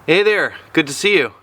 Hey there, good to see you.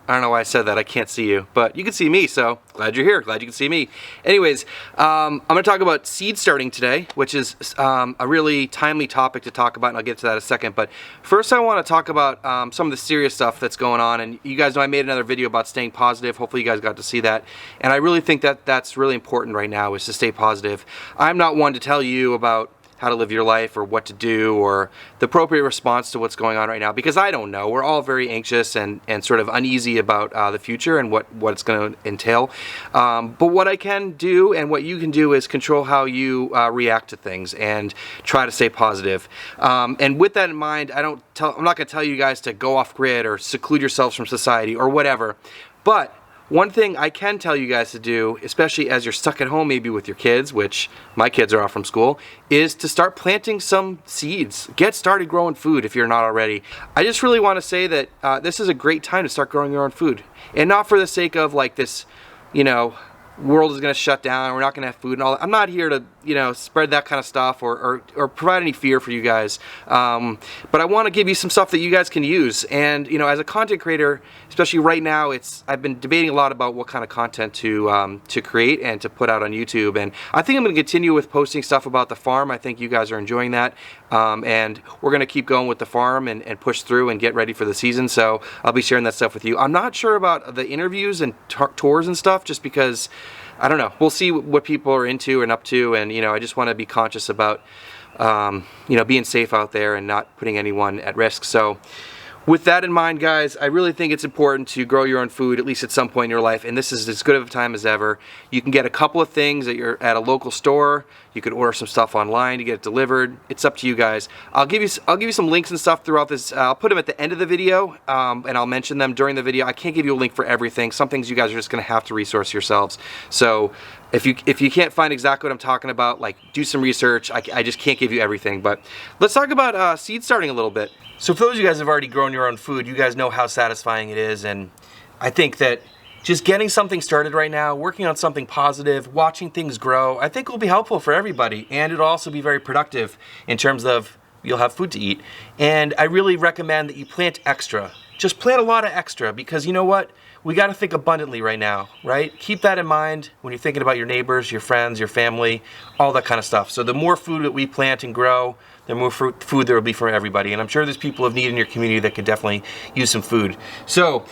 I don't know why I said that, I can't see you, but you can see me, so glad you're here, glad you can see me. Anyways, I'm gonna talk about seed starting today, which is a really timely topic to talk about, and I'll get to that in a second. But first I wanna talk about some of the serious stuff that's going on, and you guys know I made another video about staying positive. Hopefully you guys got to see that. And I really think that that's really important right now, is to stay positive. I'm not one to tell you about how to live your life or what to do or the appropriate response to what's going on right now, because I don't know. We're all very anxious and sort of uneasy about the future and what it's going to entail. But what I can do and what you can do is control how you react to things and try to stay positive. And with that in mind, I'm not going to tell you guys to go off grid or seclude yourselves from society or whatever. But one thing I can tell you guys to do, especially as you're stuck at home maybe with your kids, which my kids are off from school, is to start planting some seeds. Get started growing food if you're not already. I just really want to say that this is a great time to start growing your own food. And not for the sake of like this, world is going to shut down, we're not going to have food and all that. I'm not here to, spread that kind of stuff or provide any fear for you guys. But I want to give you some stuff that you guys can use. And, as a content creator, especially right now, I've been debating a lot about what kind of content to create and to put out on YouTube. And I think I'm going to continue with posting stuff about the farm. I think you guys are enjoying that. And we're going to keep going with the farm and push through and get ready for the season. So I'll be sharing that stuff with you. I'm not sure about the interviews and tours and stuff, just because I don't know. We'll see what people are into and up to, and I just want to be conscious about being safe out there and not putting anyone at risk. So with that in mind, guys, I really think it's important to grow your own food at least at some point in your life, and this is as good of a time as ever. You can get a couple of things at a local store. You could order some stuff online to get it delivered. It's up to you guys. I'll give you some links and stuff throughout this. I'll put them at the end of the video, and I'll mention them during the video. I can't give you a link for everything. Some things you guys are just going to have to resource yourselves. So if you can't find exactly what I'm talking about, like, do some research. I just can't give you everything. But let's talk about seed starting a little bit. So for those of you guys who have already grown your own food, you guys know how satisfying it is, and I think that just getting something started right now, working on something positive, watching things grow, I think will be helpful for everybody, and it'll also be very productive in terms of you'll have food to eat. And I really recommend that you plant extra. Just plant a lot of extra, because you know what? We got to think abundantly right now, right? Keep that in mind when you're thinking about your neighbors, your friends, your family, all that kind of stuff. So the more food that we plant and grow, the more food there will be for everybody. And I'm sure there's people of need in your community that could definitely use some food. So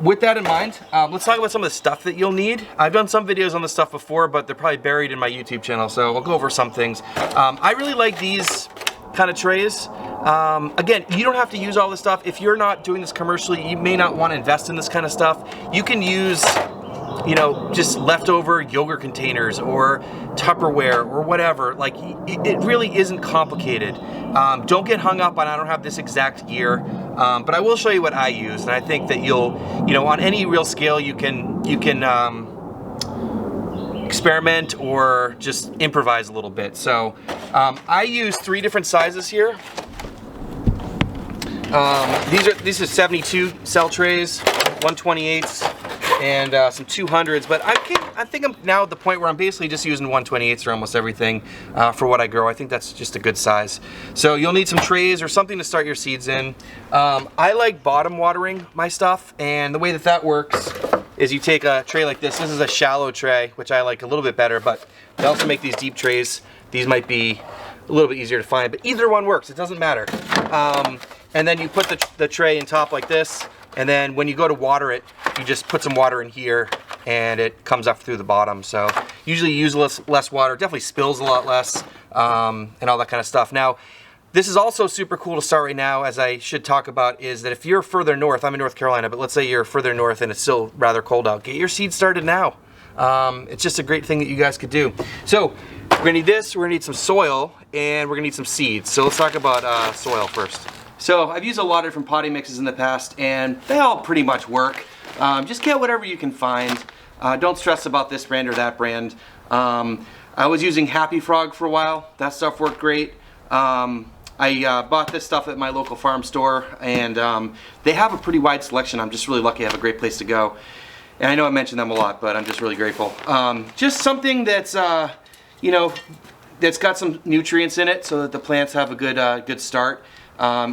with that in mind, let's talk about some of the stuff that you'll need. I've done some videos on this stuff before, but they're probably buried in my YouTube channel, so I'll go over some things. I really like these kind of trays. Again, you don't have to use all this stuff. If you're not doing this commercially, you may not want to invest in this kind of stuff. You can use just leftover yogurt containers or Tupperware or whatever. Like, it really isn't complicated. Don't get hung up on I don't have this exact gear, but I will show you what I use, and I think that you'll, on any real scale, you can experiment or just improvise a little bit. So I use 3 different sizes here. These are 72 cell trays, 128s, and some 200s, but I think I'm now at the point where I'm basically just using 128s for almost everything for what I grow. I think that's just a good size. So you'll need some trays or something to start your seeds in. I like bottom watering my stuff, and the way that works is you take a tray like this. This is a shallow tray, which I like a little bit better, but they also make these deep trays. These might be a little bit easier to find, but either one works. It doesn't matter. And then you put the tray in top like this, and then when you go to water it, you just put some water in here, and it comes up through the bottom. So usually you use less water. It definitely spills a lot less, and all that kind of stuff. Now, this is also super cool to start right now, as I should talk about, is that if you're further north, I'm in North Carolina, but let's say you're further north and it's still rather cold out, get your seeds started now. It's just a great thing that you guys could do. So we're gonna need this, we're gonna need some soil, and we're gonna need some seeds. So let's talk about soil first. So I've used a lot of different potting mixes in the past, and they all pretty much work. Just get whatever you can find. Don't stress about this brand or that brand. I was using Happy Frog for a while. That stuff worked great. I bought this stuff at my local farm store, and they have a pretty wide selection. I'm just really lucky to have a great place to go. And I know I mentioned them a lot, but I'm just really grateful. Just something that's, that's got some nutrients in it so that the plants have a good start.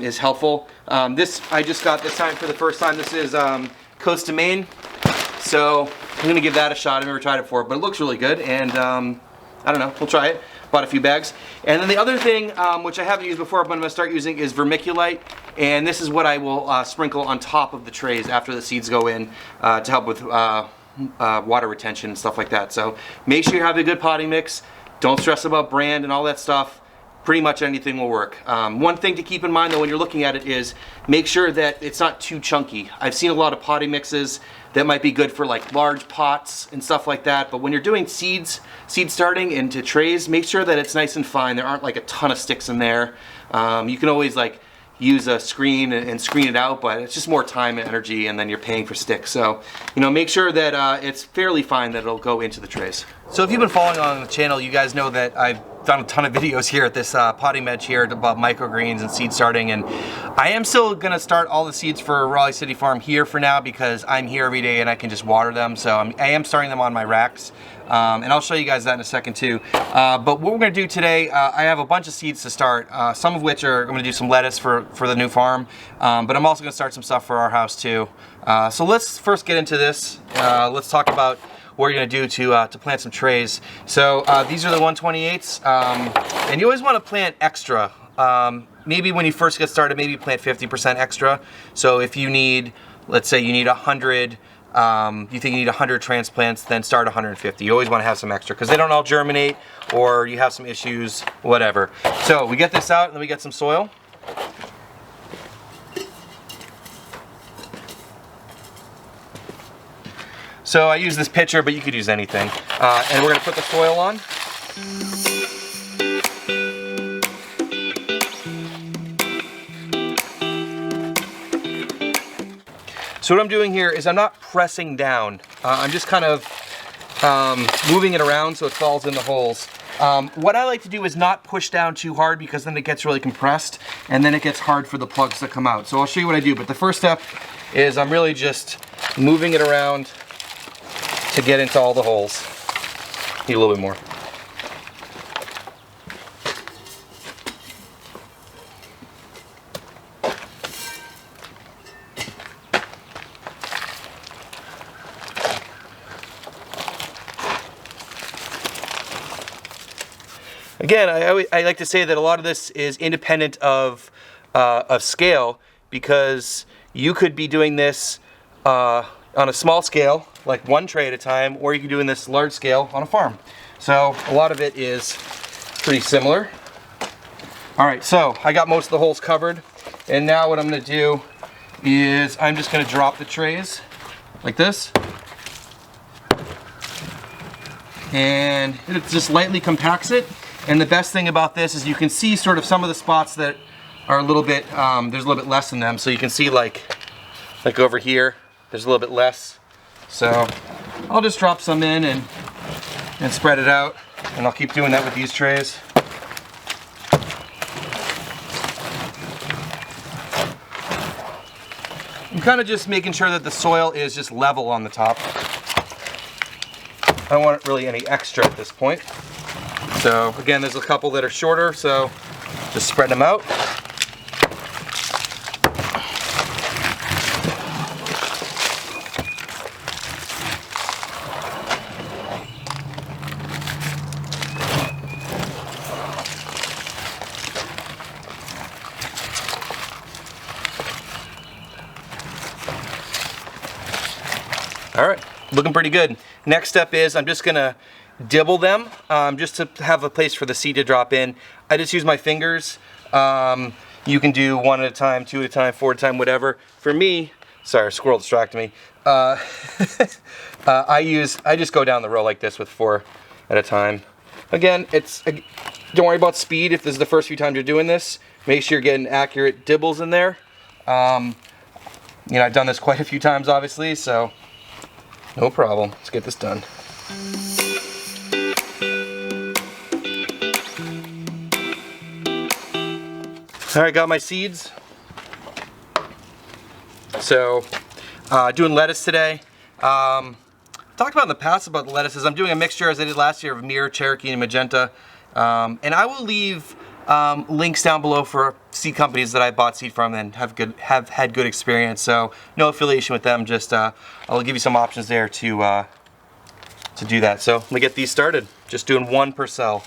is helpful. This I just got this time for the first time. This is Coast to Maine. So I'm gonna give that a shot. I've never tried it before, but it looks really good, and I don't know, we'll try it. Bought a few bags. And then the other thing, which I haven't used before, but I'm gonna start using, is vermiculite. And this is what I will sprinkle on top of the trays after the seeds go in to help with water retention and stuff like that. So make sure you have a good potting mix. Don't stress about brand and all that stuff. Pretty much anything will work. One thing to keep in mind though when you're looking at it is make sure that it's not too chunky. I've seen a lot of potting mixes that might be good for like large pots and stuff like that, but when you're doing seed starting into trays, make sure that it's nice and fine. There aren't like a ton of sticks in there. You can always like use a screen and screen it out, but it's just more time and energy, and then you're paying for sticks. So, you know, make sure that it's fairly fine that it'll go into the trays. So if you've been following on the channel, you guys know that I've done a ton of videos here at this potting bench here about microgreens and seed starting, and I am still gonna start all the seeds for Raleigh City Farm here for now because I'm here every day and I can just water them. So I am starting them on my racks. And I'll show you guys that in a second too. But what we're gonna do today, I have a bunch of seeds to start, some of which are, I'm gonna do some lettuce for the new farm, but I'm also gonna start some stuff for our house too. So let's first get into this. Let's talk about what you're gonna do to plant some trays. So these are the 128s, and you always wanna plant extra. Maybe when you first get started, maybe plant 50% extra. So if you need, let's say you need 100, you think you need 100 transplants, then start 150. You always want to have some extra because they don't all germinate or you have some issues, whatever. So we get this out and then we get some soil. So I use this pitcher, but you could use anything. And we're going to put the soil on. So what I'm doing here is I'm not pressing down. I'm just kind of moving it around so it falls in the holes. What I like to do is not push down too hard because then it gets really compressed and then it gets hard for the plugs to come out. So I'll show you what I do, but the first step is I'm really just moving it around to get into all the holes. Need a little bit more. Again, I like to say that a lot of this is independent of scale because you could be doing this on a small scale, like one tray at a time, or you could do in this large scale on a farm. So a lot of it is pretty similar. All right, so I got most of the holes covered, and now what I'm gonna do is I'm just gonna drop the trays like this. And it just lightly compacts it. And the best thing about this is you can see sort of some of the spots that are a little bit, there's a little bit less in them. So you can see like over here, there's a little bit less. So I'll just drop some in and spread it out. And I'll keep doing that with these trays. I'm kind of just making sure that the soil is just level on the top. I don't want really any extra at this point. So again, there's a couple that are shorter, so just spread them out. All right, looking pretty good. Next step is I'm just gonna dibble them just to have a place for the seed to drop in. I just use my fingers. You can do one at a time, two at a time, four at a time, whatever. For me, sorry, a squirrel distracted me. I just go down the row like this with 4 at a time. Again, don't worry about speed if this is the first few times you're doing this. Make sure you're getting accurate dibbles in there. You know, I've done this quite a few times, obviously, so no problem. Let's get this done. All right, got my seeds. So, doing lettuce today. Talked about in the past about the lettuces. I'm doing a mixture as I did last year of Mirror, Cherokee, and Magenta. And I will leave links down below for seed companies that I bought seed from and have had good experience. So no affiliation with them. Just I'll give you some options there to do that. So let me get these started. Just doing one per cell.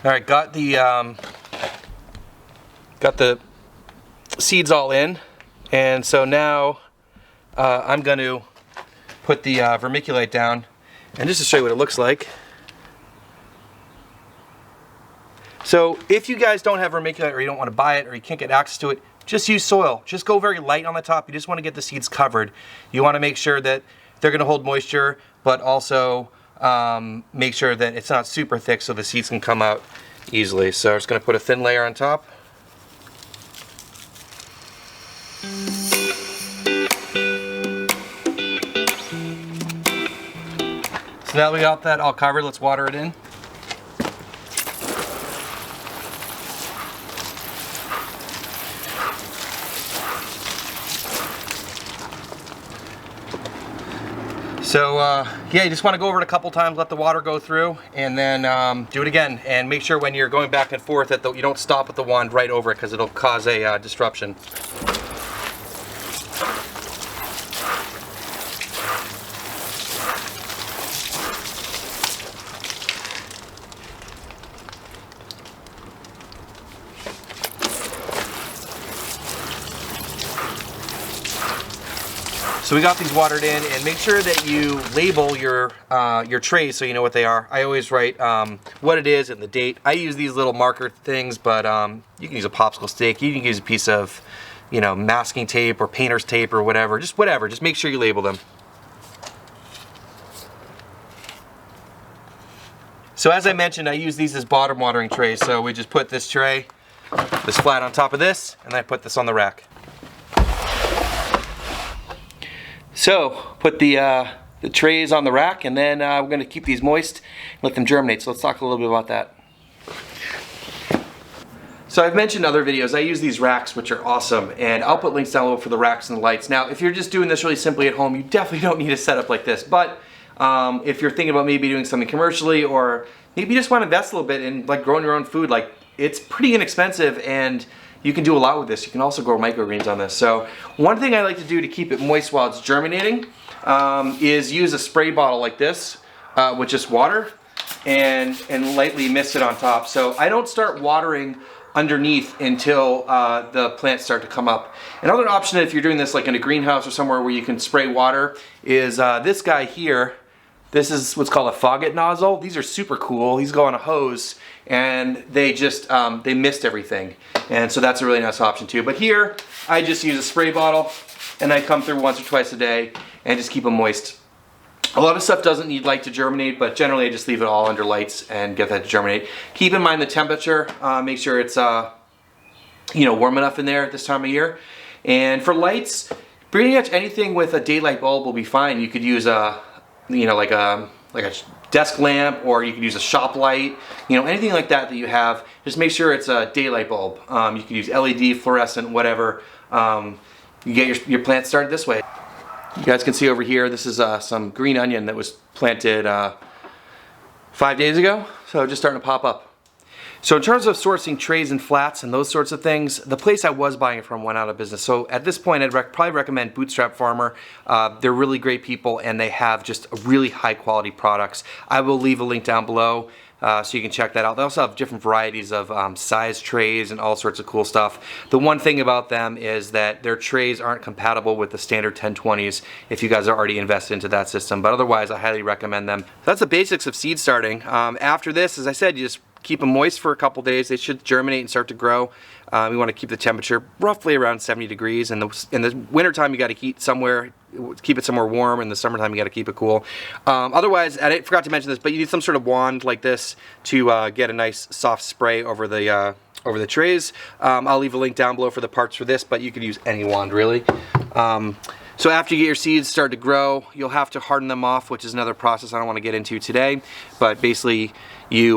All right, got the seeds all in, and so now I'm going to put the vermiculite down, and just to show you what it looks like. So if you guys don't have vermiculite, or you don't want to buy it, or you can't get access to it, just use soil. Just go very light on the top. You just want to get the seeds covered. You want to make sure that they're going to hold moisture, but also make sure that it's not super thick so the seeds can come out easily. So I'm just going to put a thin layer on top. So now we got that all covered, let's water it in. So yeah, you just want to go over it a couple times, let the water go through, and then do it again. And make sure when you're going back and forth that you don't stop with the wand right over it, because it'll cause a disruption. So we got these watered in, and make sure that you label your trays so you know what they are. I always write what it is and the date. I use these little marker things, but you can use a popsicle stick. You can use a piece of, you know, masking tape or painter's tape or whatever. Just whatever. Just make sure you label them. So as I mentioned, I use these as bottom watering trays. So we just put this tray, this flat on top of this, and then I put this on the rack. So put the trays on the rack, and then we're going to keep these moist and let them germinate. So let's talk a little bit about that. So I've mentioned in other videos, I use these racks, which are awesome, and I'll put links down below for the racks and the lights. Now, if you're just doing this really simply at home, you definitely don't need a setup like this. But if you're thinking about maybe doing something commercially, or maybe you just want to invest a little bit in like growing your own food, like it's pretty inexpensive, and you can do a lot with this. You can also grow microgreens on this. So one thing I like to do to keep it moist while it's germinating is use a spray bottle like this with just water and lightly mist it on top. So I don't start watering underneath until the plants start to come up. Another option, if you're doing this like in a greenhouse or somewhere where you can spray water, is this guy here. This is what's called a Foggett nozzle. These are super cool. These go on a hose, and they just they mist everything, and so that's a really nice option too. But here I just use a spray bottle, and I come through once or twice a day and just keep them moist. A lot of stuff doesn't need light to germinate, but generally I just leave it all under lights and get that to germinate. Keep in mind the temperature. Make sure it's you know, warm enough in there at this time of year. And for lights, pretty much anything with a daylight bulb will be fine. You could use a, you know, like a desk lamp, or you could use a shop light, you know, anything like that that you have. Just make sure it's a daylight bulb. You could use LED, fluorescent, whatever. You get your plant started this way. You guys can see over here, this is some green onion that was planted 5 days ago, so just starting to pop up. So in terms of sourcing trays and flats and those sorts of things, the place I was buying it from went out of business. So at this point, I'd probably recommend Bootstrap Farmer. They're really great people, and they have just really high quality products. I will leave a link down below so you can check that out. They also have different varieties of size trays and all sorts of cool stuff. The one thing about them is that their trays aren't compatible with the standard 1020s if you guys are already invested into that system. But otherwise, I highly recommend them. That's the basics of seed starting. After this, as I said, you just keep them moist for a couple days. They should germinate and start to grow. We want to keep the temperature roughly around 70 degrees. In the wintertime, you got to keep it somewhere warm. In the summertime, you got to keep it cool. Otherwise, I forgot to mention this, but you need some sort of wand like this to get a nice soft spray over the trays. I'll leave a link down below for the parts for this, but you could use any wand really. So after you get your seeds start to grow, you'll have to harden them off, which is another process I don't want to get into today. But basically, you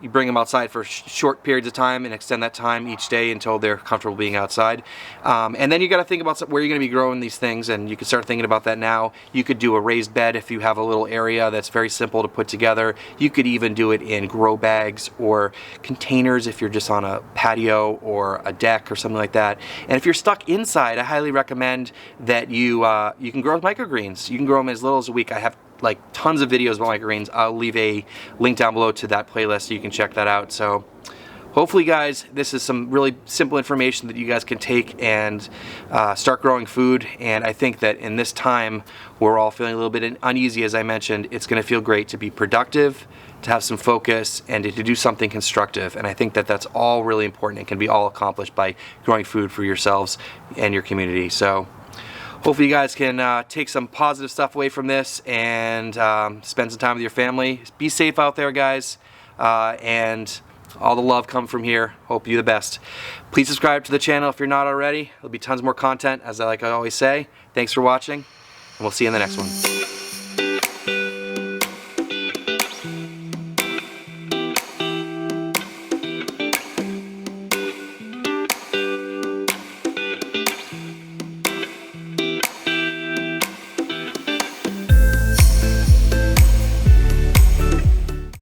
bring them outside for short periods of time and extend that time each day until they're comfortable being outside. And then you got to think about where you're going to be growing these things, and you can start thinking about that now. You could do a raised bed if you have a little area that's very simple to put together. You could even do it in grow bags or containers if you're just on a patio or a deck or something like that. And if you're stuck inside, I highly recommend that you can grow microgreens. You can grow them as little as a week. I have like tons of videos about microgreens. I'll leave a link down below to that playlist so you can check that out. So hopefully, guys, this is some really simple information that you guys can take and start growing food. And I think that in this time, we're all feeling a little bit uneasy, as I mentioned. It's going to feel great to be productive, to have some focus, and to do something constructive. And I think that that's all really important and can be all accomplished by growing food for yourselves and your community. So hopefully you guys can take some positive stuff away from this and spend some time with your family. Be safe out there, guys, and all the love come from here. Hope you the best. Please subscribe to the channel if you're not already. There'll be tons more content, as I always say. Thanks for watching, and we'll see you in the next one.